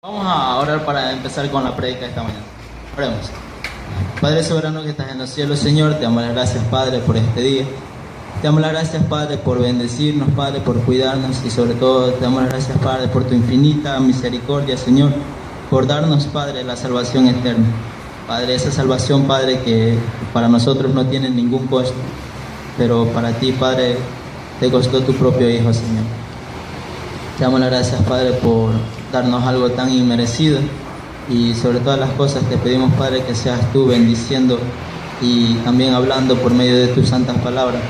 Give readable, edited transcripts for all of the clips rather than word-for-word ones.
Vamos a orar para empezar con la prédica de esta mañana. Oremos. Padre soberano que estás en los cielos, Señor, te damos las gracias, Padre, por este día. Te damos las gracias, Padre, por bendecirnos, Padre, por cuidarnos y sobre todo te damos las gracias, Padre, por tu infinita misericordia, Señor, por darnos, Padre, la salvación eterna. Padre, esa salvación, Padre, que para nosotros no tiene ningún costo, pero para ti, Padre, te costó tu propio Hijo, Señor. Te damos las gracias, Padre, por darnos algo tan inmerecido y sobre todas las cosas te pedimos, Padre, que seas tú bendiciendo y también hablando por medio de tus santas palabras.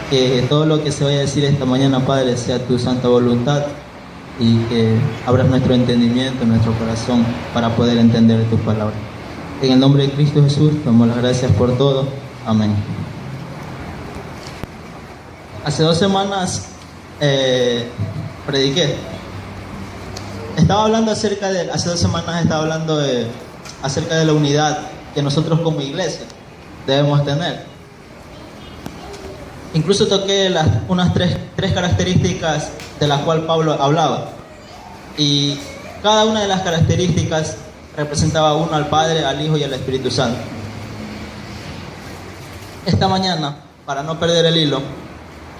Que todo lo que se vaya a decir esta mañana, Padre, sea tu santa voluntad y que abras nuestro entendimiento, nuestro corazón para poder entender tus palabras. En el nombre de Cristo Jesús, te damos las gracias por todo. Amén. Hace 2 semanas prediqué. Estaba hablando hace 2 semanas estaba hablando acerca de la unidad que nosotros como iglesia debemos tener. Incluso toqué unas tres características de las cuales Pablo hablaba. Y cada una de las características representaba uno al Padre, al Hijo y al Espíritu Santo. Esta mañana, para no perder el hilo,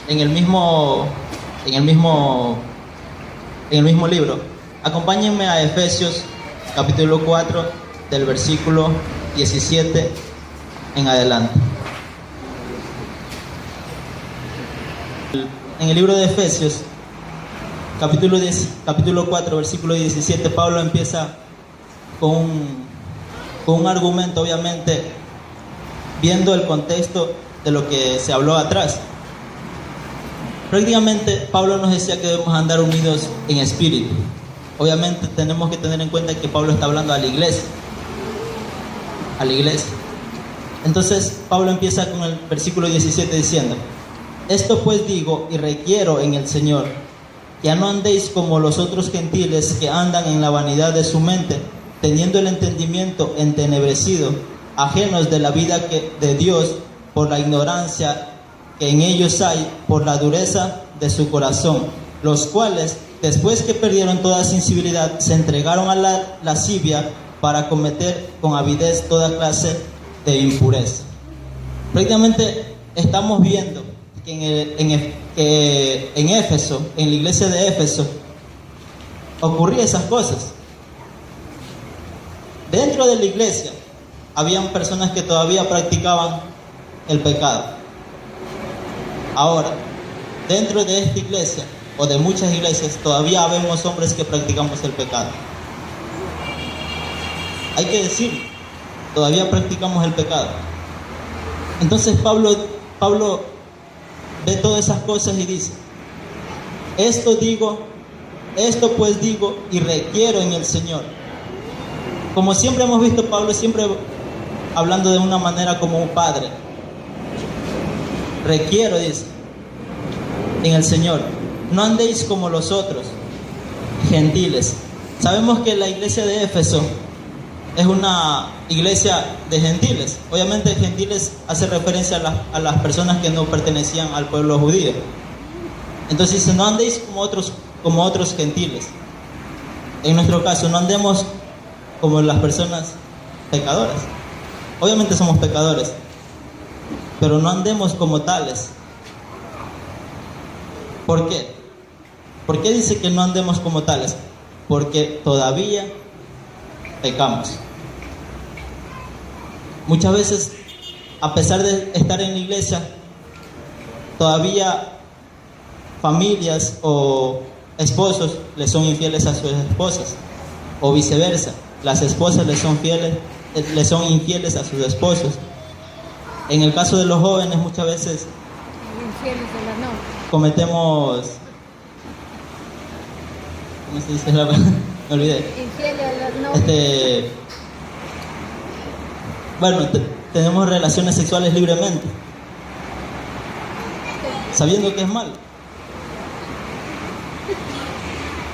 en el mismo libro, acompáñenme a Efesios capítulo 4 del versículo 17 en adelante. En el libro de Efesios capítulo 4 versículo 17, Pablo empieza con un argumento, obviamente viendo el contexto de lo que se habló atrás. Prácticamente Pablo nos decía que debemos andar unidos en espíritu. Obviamente tenemos que tener en cuenta que Pablo está hablando a la iglesia. Entonces Pablo empieza con el versículo 17 diciendo: esto pues digo y requiero en el Señor, que ya no andéis como los otros gentiles que andan en la vanidad de su mente, teniendo el entendimiento entenebrecido, ajenos de la vida de Dios por la ignorancia que en ellos hay, por la dureza de su corazón, los cuales, después que perdieron toda sensibilidad, se entregaron a la lascivia para cometer con avidez toda clase de impureza. Prácticamente estamos viendo que en Éfeso, en la iglesia de Éfeso, ocurrían esas cosas. Dentro de la iglesia habían personas que todavía practicaban el pecado. Ahora, dentro de esta iglesia, o de muchas iglesias, todavía vemos hombres que practicamos el pecado. Hay que decir, todavía practicamos el pecado. Entonces Pablo ve todas esas cosas y dice: esto pues digo y requiero en el Señor. Como siempre hemos visto, Pablo siempre hablando de una manera como un padre. Requiero, dice, en el Señor, no andéis como los otros gentiles. Sabemos que la iglesia de Éfeso es una iglesia de gentiles. Obviamente gentiles hace referencia a las personas que no pertenecían al pueblo judío. Entonces dice: no andéis como otros gentiles. En nuestro caso, no andemos como las personas pecadoras. Obviamente somos pecadores, pero no andemos como tales. ¿Por qué? ¿Por qué dice que no andemos como tales? Porque todavía pecamos. Muchas veces, a pesar de estar en la iglesia, todavía familias o esposos le son infieles a sus esposas, o viceversa, las esposas le son infieles a sus esposos. En el caso de los jóvenes, muchas veces cometemos, ¿cómo se dice la palabra? Me olvidé. Tenemos relaciones sexuales libremente, sabiendo que es malo.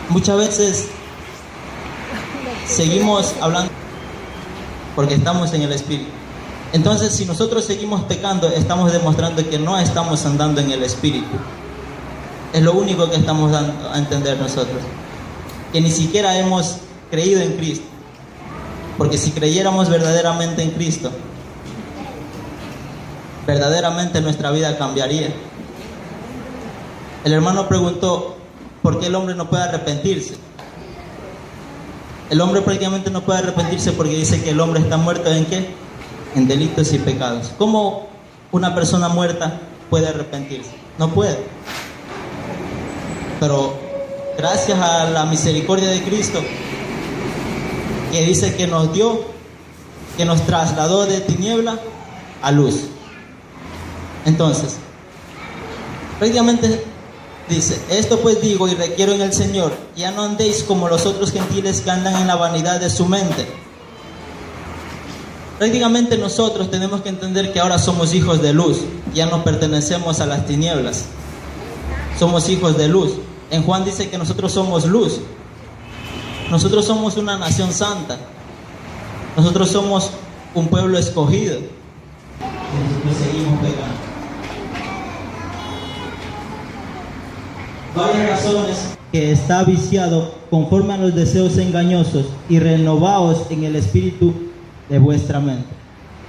Muchas veces seguimos hablando porque estamos en el Espíritu. Entonces, si nosotros seguimos pecando, estamos demostrando que no estamos andando en el Espíritu. Es lo único que estamos dando a entender nosotros. Que ni siquiera hemos creído en Cristo. Porque si creyéramos verdaderamente en Cristo, verdaderamente nuestra vida cambiaría. El hermano preguntó, ¿por qué el hombre no puede arrepentirse? El hombre prácticamente no puede arrepentirse porque dice que el hombre está muerto ¿en qué? En delitos y pecados. ¿Cómo una persona muerta puede arrepentirse? No puede. Pero gracias a la misericordia de Cristo, que dice que nos dio, que nos trasladó de tiniebla a luz. Entonces, prácticamente dice, esto pues digo y requiero en el Señor, ya no andéis como los otros gentiles que andan en la vanidad de su mente. Prácticamente nosotros tenemos que entender que ahora somos hijos de luz, ya no pertenecemos a las tinieblas, somos hijos de luz. En Juan dice que nosotros somos luz, nosotros somos una nación santa, nosotros somos un pueblo escogido, y nosotros seguimos pecando. Varias razones que está viciado conforme a los deseos engañosos y renovaos en el espíritu de vuestra mente.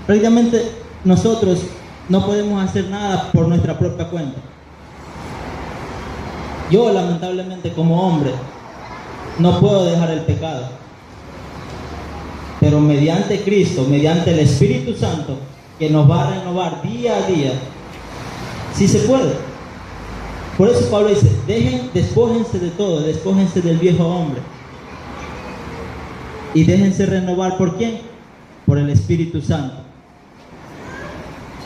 Prácticamente nosotros no podemos hacer nada por nuestra propia cuenta. Yo lamentablemente como hombre no puedo dejar el pecado, pero mediante Cristo, mediante el Espíritu Santo que nos va a renovar día a día, sí se puede. Por eso Pablo dice, despójense de todo, despójense del viejo hombre y déjense renovar. ¿Por quién? Por el Espíritu Santo.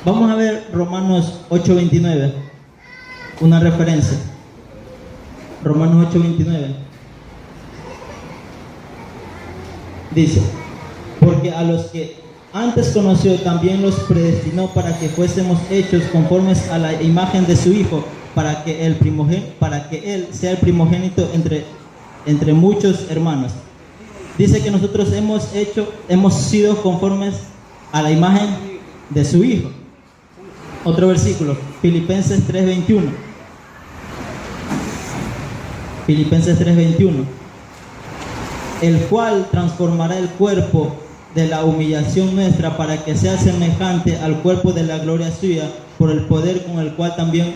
Vamos a ver Romanos 8:29, una referencia. Romanos 8:29 dice, porque a los que antes conoció también los predestinó para que fuésemos hechos conformes a la imagen de su Hijo, para que él sea el primogénito entre muchos hermanos. Dice que nosotros hemos sido conformes a la imagen de su Hijo. Otro versículo, Filipenses 3:21. Filipenses 3:21. El cual transformará el cuerpo de la humillación nuestra para que sea semejante al cuerpo de la gloria suya, por el poder con el cual también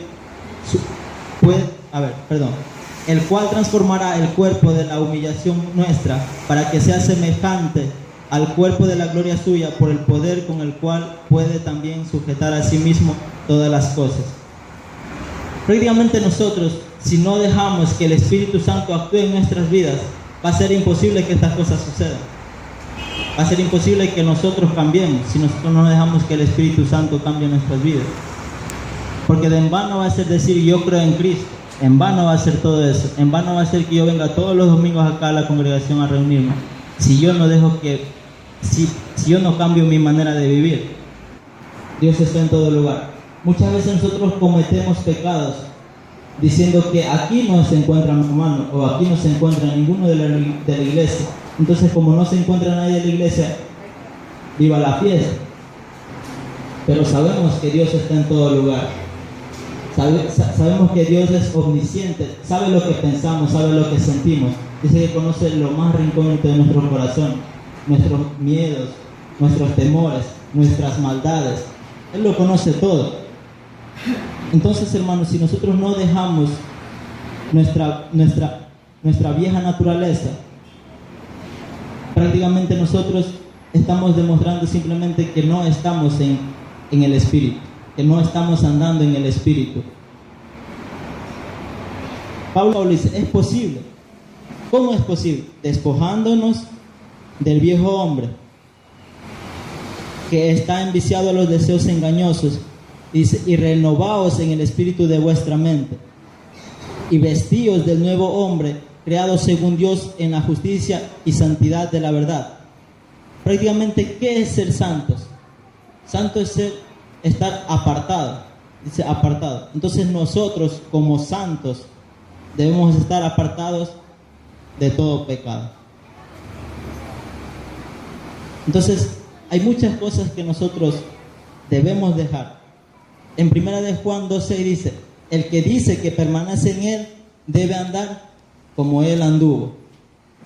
el cual transformará el cuerpo de la humillación nuestra para que sea semejante al cuerpo de la gloria suya, por el poder con el cual puede también sujetar a sí mismo todas las cosas. Prácticamente nosotros, si no dejamos que el Espíritu Santo actúe en nuestras vidas, va a ser imposible que estas cosas sucedan. Va a ser imposible que nosotros cambiemos si nosotros no dejamos que el Espíritu Santo cambie nuestras vidas. Porque de en vano va a ser decir yo creo en Cristo, en vano va a ser todo eso, en vano va a ser que yo venga todos los domingos acá a la congregación a reunirme, si yo no dejo si yo no cambio mi manera de vivir. Dios está en todo lugar. Muchas veces nosotros cometemos pecados diciendo que aquí no se encuentra mi hermano o aquí no se encuentra ninguno de la iglesia. Entonces, como no se encuentra nadie de la iglesia, viva la fiesta. Pero sabemos que Dios está en todo lugar. Sabemos que Dios es omnisciente, sabe lo que pensamos, sabe lo que sentimos. Dice que conoce lo más recóndito de nuestro corazón, nuestros miedos, nuestros temores, nuestras maldades. Él lo conoce todo. Entonces, hermanos, si nosotros no dejamos nuestra vieja naturaleza, prácticamente nosotros estamos demostrando simplemente que no estamos en el Espíritu, que no estamos andando en el Espíritu. Pablo dice, es posible. ¿Cómo es posible? Despojándonos del viejo hombre que está enviciado a los deseos engañosos, dice, y renovaos en el espíritu de vuestra mente, y vestíos del nuevo hombre, creado según Dios en la justicia y santidad de la verdad. Prácticamente, ¿qué es ser santos? Santo es estar apartado, dice apartado. Entonces nosotros como santos debemos estar apartados de todo pecado. Entonces hay muchas cosas que nosotros debemos dejar. En 1 de Juan 2:6 dice, el que dice que permanece en él debe andar como él anduvo.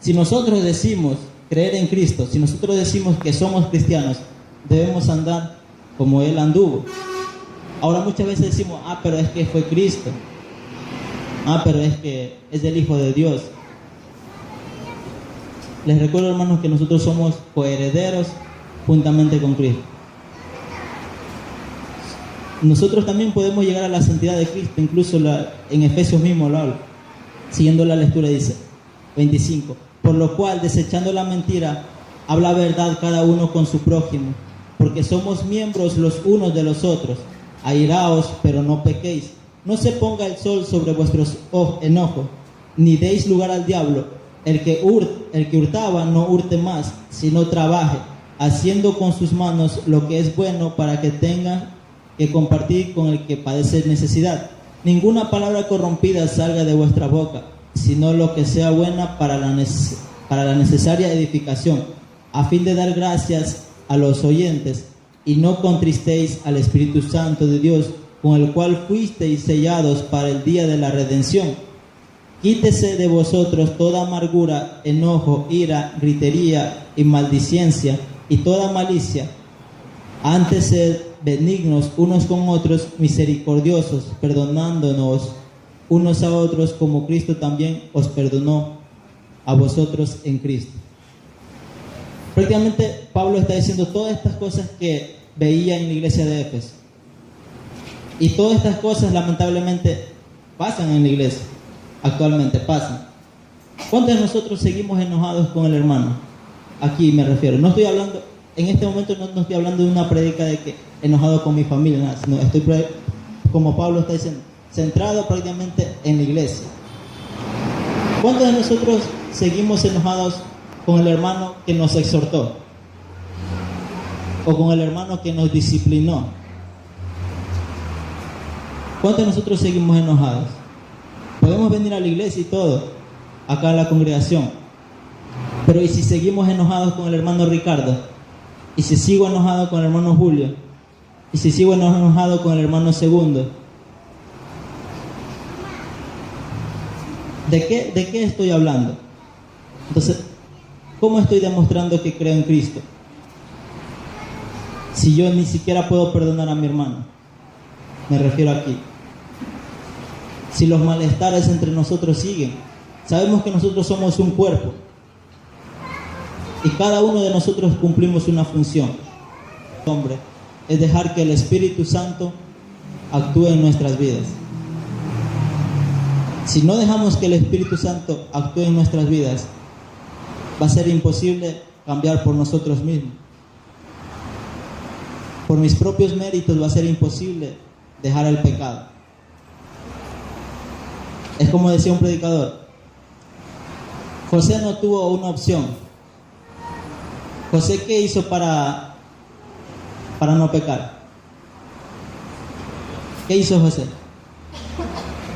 Si nosotros decimos creer en Cristo, si nosotros decimos que somos cristianos, debemos andar como Él anduvo. Ahora muchas veces decimos, pero es que fue Cristo. Pero es que es el Hijo de Dios. Les recuerdo, hermanos, que nosotros somos coherederos juntamente con Cristo. Nosotros también podemos llegar a la santidad de Cristo, incluso en Efesios mismo lo habla. Siguiendo la lectura dice, 25, por lo cual, desechando la mentira, habla verdad cada uno con su prójimo, porque somos miembros los unos de los otros. Airaos, pero no pequéis. No se ponga el sol sobre vuestros enojos, ni deis lugar al diablo. El que hurtaba no hurte más, sino trabaje, haciendo con sus manos lo que es bueno, para que tenga que compartir con el que padece necesidad. Ninguna palabra corrompida salga de vuestra boca, sino lo que sea buena para la necesaria edificación, a fin de dar gracias a los oyentes, y no contristéis al Espíritu Santo de Dios, con el cual fuisteis sellados para el día de la redención. Quítese de vosotros toda amargura, enojo, ira, gritería y maldicencia, y toda malicia. Antes sed benignos unos con otros, misericordiosos, perdonándonos unos a otros, como Cristo también os perdonó a vosotros en Cristo. Prácticamente Pablo está diciendo todas estas cosas que veía en la iglesia de Éfeso. Y todas estas cosas lamentablemente pasan en la iglesia. Actualmente pasan. ¿Cuántos de nosotros seguimos enojados con el hermano? Aquí me refiero. No estoy hablando, en este momento no estoy hablando de una prédica de que enojado con mi familia, nada, sino estoy, como Pablo está diciendo, centrado prácticamente en la iglesia. ¿Cuántos de nosotros seguimos enojados con el hermano que nos exhortó? O con el hermano que nos disciplinó. ¿Cuántos de nosotros seguimos enojados? Podemos venir a la iglesia y todo, acá a la congregación. Pero ¿y si seguimos enojados con el hermano Ricardo? ¿Y si sigo enojado con el hermano Julio? ¿Y si sigo enojado con el hermano Segundo? ¿De qué estoy hablando? Entonces, ¿cómo estoy demostrando que creo en Cristo? Si yo ni siquiera puedo perdonar a mi hermano. Me refiero aquí. Si los malestares entre nosotros siguen, sabemos que nosotros somos un cuerpo y cada uno de nosotros cumplimos una función. Hombre, es dejar que el Espíritu Santo actúe en nuestras vidas. Si no dejamos que el Espíritu Santo actúe en nuestras vidas, va a ser imposible cambiar por nosotros mismos. Por mis propios méritos va a ser imposible dejar el pecado. Es como decía un predicador, José no tuvo una opción. José, ¿qué hizo para no pecar? ¿Qué hizo José?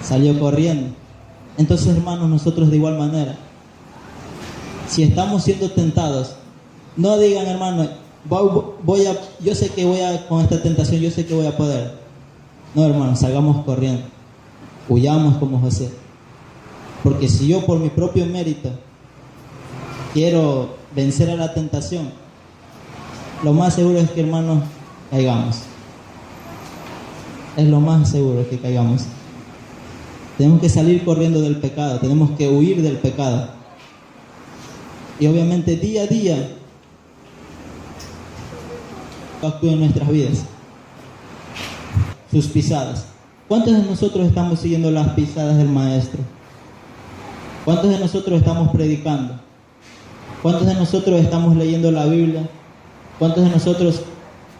Salió corriendo. Entonces, hermanos, nosotros de igual manera, si estamos siendo tentados, no digan, hermano, yo sé que con esta tentación, yo sé que voy a poder. No, hermano, salgamos corriendo. Huyamos como José. Porque si yo por mi propio mérito quiero vencer a la tentación, lo más seguro es que, hermanos, caigamos. Es lo más seguro que caigamos. Tenemos que salir corriendo del pecado, tenemos que huir del pecado. Y obviamente día a día actúa en nuestras vidas. Sus pisadas. ¿Cuántos de nosotros estamos siguiendo las pisadas del Maestro? ¿Cuántos de nosotros estamos predicando? ¿Cuántos de nosotros estamos leyendo la Biblia? ¿Cuántos de nosotros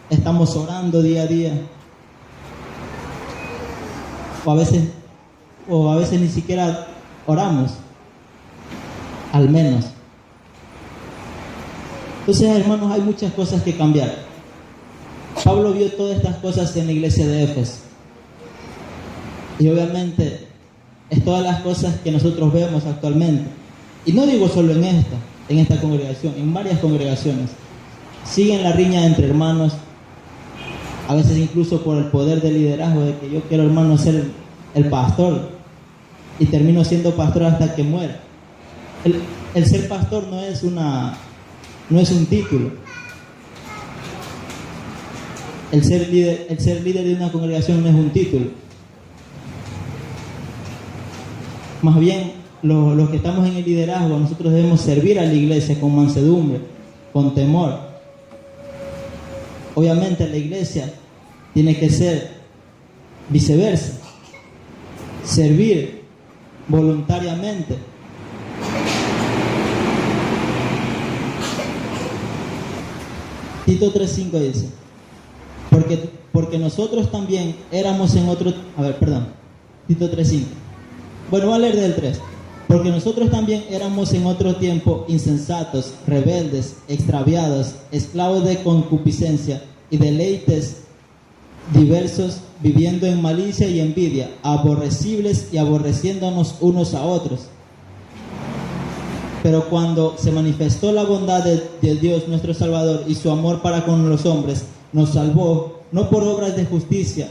estamos orando día a día? O a veces ni siquiera oramos, al menos. Entonces, hermanos, hay muchas cosas que cambiar. Pablo vio todas estas cosas en la iglesia de Éfeso. Y obviamente es todas las cosas que nosotros vemos actualmente. Y no digo solo en esta congregación, en varias congregaciones. Siguen la riña entre hermanos, a veces incluso por el poder del liderazgo, de que yo quiero, hermano, ser el pastor y termino siendo pastor hasta que muera. el ser pastor no es un título. El ser líder de una congregación no es un título. Más bien, los que estamos en el liderazgo, nosotros debemos servir a la iglesia con mansedumbre, con temor. Obviamente la iglesia tiene que ser viceversa, servir voluntariamente. Tito 3:5 dice, porque nosotros también éramos en otro... Tito 3:5. Bueno, voy a leer del 3. Porque nosotros también éramos en otro tiempo insensatos, rebeldes, extraviados, esclavos de concupiscencia y deleites diversos, viviendo en malicia y envidia, aborrecibles y aborreciéndonos unos a otros. Pero cuando se manifestó la bondad de Dios nuestro Salvador y su amor para con los hombres, nos salvó, no por obras de justicia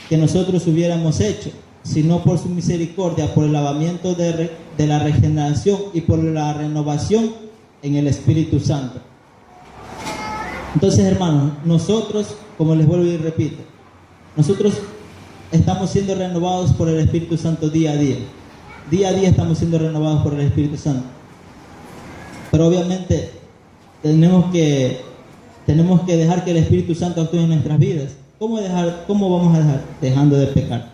que nosotros hubiéramos hecho, sino por su misericordia, por el lavamiento de la regeneración y por la renovación en el Espíritu Santo. Entonces, hermanos, nosotros, como les vuelvo y repito, nosotros estamos siendo renovados por el Espíritu Santo día a día. Día a día estamos siendo renovados por el Espíritu Santo. Pero obviamente tenemos que dejar que el Espíritu Santo actúe en nuestras vidas. ¿Cómo vamos a dejar? Dejando de pecar.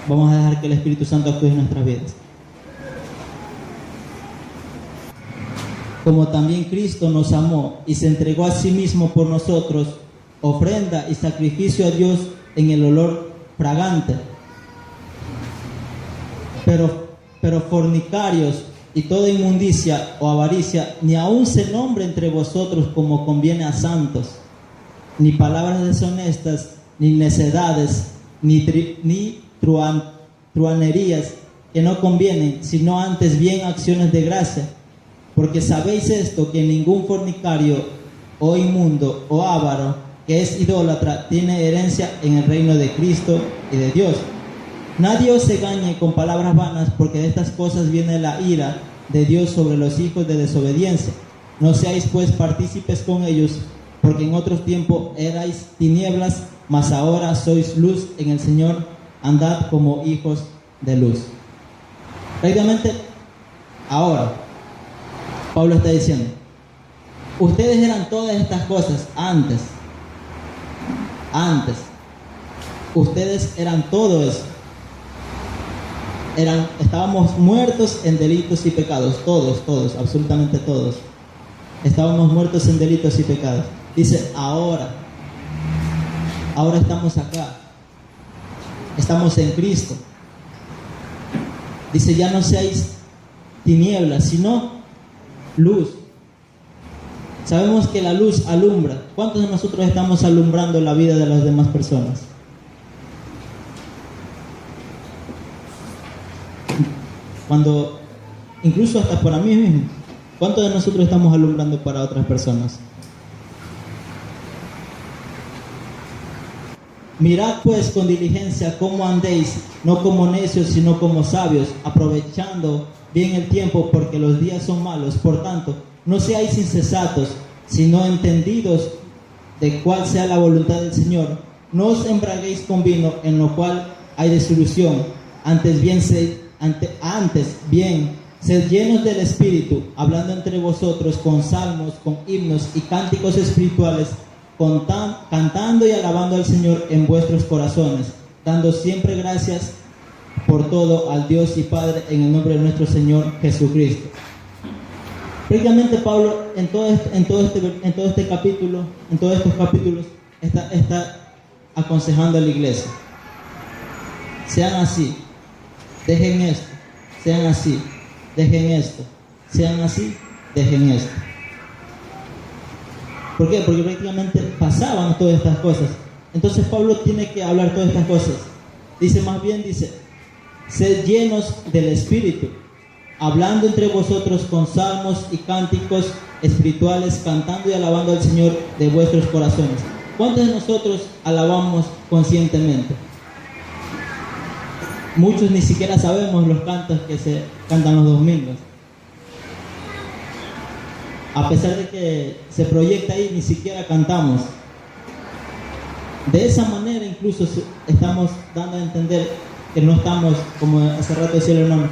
Vamos a dejar que el Espíritu Santo actúe en nuestras vidas. Como también Cristo nos amó y se entregó a sí mismo por nosotros, ofrenda y sacrificio a Dios en el olor fragante. Pero fornicarios y toda inmundicia o avaricia, ni aun se nombre entre vosotros como conviene a santos, ni palabras deshonestas, ni necedades, ni truanerías que no convienen, sino antes bien acciones de gracia. Porque sabéis esto, que ningún fornicario o inmundo o avaro que es idólatra tiene herencia en el reino de Cristo y de Dios. Nadie os engañe con palabras vanas, porque de estas cosas viene la ira de Dios sobre los hijos de desobediencia. No seáis pues partícipes con ellos, porque en otro tiempo erais tinieblas, mas ahora sois luz en el Señor. Andad como hijos de luz. Prácticamente ahora Pablo está diciendo, ustedes eran todas estas cosas antes. Ustedes eran todo eso. Estábamos muertos en delitos y pecados, todos, absolutamente todos. Estábamos muertos en delitos y pecados. Dice, ahora estamos acá. Estamos en Cristo. Dice, ya no seáis tinieblas, sino luz. Sabemos que la luz alumbra. ¿Cuántos de nosotros estamos alumbrando la vida de las demás personas? Incluso hasta para mí mismo, ¿cuántos de nosotros estamos alumbrando para otras personas? Mirad pues con diligencia cómo andéis, no como necios, sino como sabios, aprovechando bien el tiempo, porque los días son malos. Por tanto, no seáis insensatos, sino entendidos de cuál sea la voluntad del Señor. No os embraguéis con vino, en lo cual hay disolución. Antes bien, sed llenos del Espíritu, hablando entre vosotros con salmos, con himnos y cánticos espirituales, cantando y alabando al Señor en vuestros corazones, dando siempre gracias por todo al Dios y Padre en el nombre de nuestro Señor Jesucristo. Prácticamente Pablo en todos estos capítulos está aconsejando a la iglesia: sean así, dejen esto; sean así, dejen esto; sean así, dejen esto. ¿Por qué? Porque prácticamente pasaban todas estas cosas. Entonces Pablo tiene que hablar todas estas cosas. Dice, sed llenos del Espíritu, hablando entre vosotros con salmos y cánticos espirituales, cantando y alabando al Señor de vuestros corazones. ¿Cuántos de nosotros alabamos conscientemente? Muchos ni siquiera sabemos los cantos que se cantan los domingos. A pesar de que se proyecta ahí, ni siquiera cantamos. De esa manera incluso estamos dando a entender que no estamos, como hace rato decía el hermano,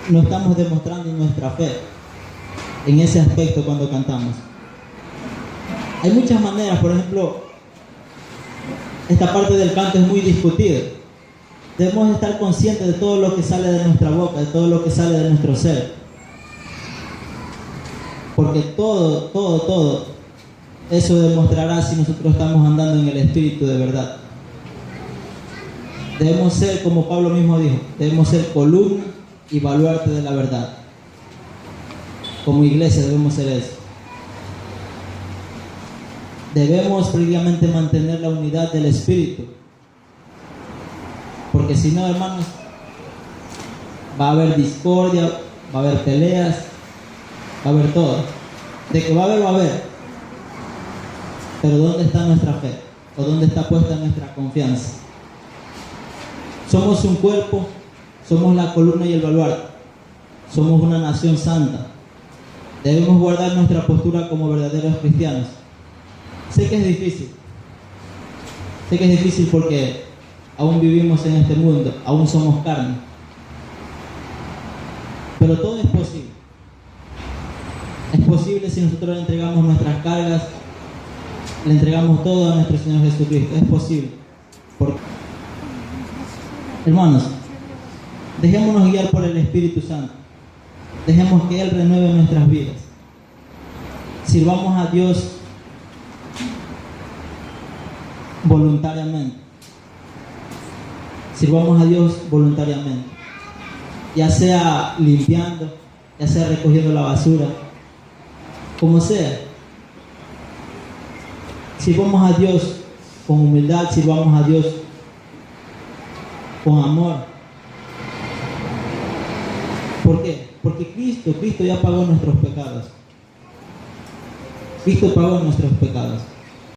no estamos demostrando nuestra fe en ese aspecto cuando cantamos. Hay muchas maneras, por ejemplo, esta parte del canto es muy discutida. Debemos estar conscientes de todo lo que sale de nuestra boca, de todo lo que sale de nuestro ser. Porque todo eso demostrará si nosotros estamos andando en el Espíritu de verdad. Debemos ser, como Pablo mismo dijo, debemos ser columna y baluarte de la verdad. Como iglesia debemos ser eso. Debemos previamente mantener la unidad del Espíritu. Porque si no, hermanos, va a haber discordia, va a haber peleas, va a haber todo. De que va a haber, va a haber. Pero ¿dónde está nuestra fe? ¿O dónde está puesta nuestra confianza? Somos un cuerpo, somos la columna y el baluarte. Somos una nación santa. Debemos guardar nuestra postura como verdaderos cristianos. Sé que es difícil. Sé que es difícil porque aún vivimos en este mundo, aún somos carne. Pero todo es posible. Es posible si nosotros le entregamos nuestras cargas, le entregamos todo a nuestro Señor Jesucristo. Es posible. Hermanos, dejémonos guiar por el Espíritu Santo. Dejemos que Él renueve nuestras vidas. Sirvamos a Dios voluntariamente. Sirvamos a Dios voluntariamente. Ya sea limpiando, ya sea recogiendo la basura, como sea. Sirvamos a Dios con humildad, sirvamos a Dios con amor. ¿Por qué? Porque Cristo ya pagó nuestros pecados. Cristo pagó nuestros pecados.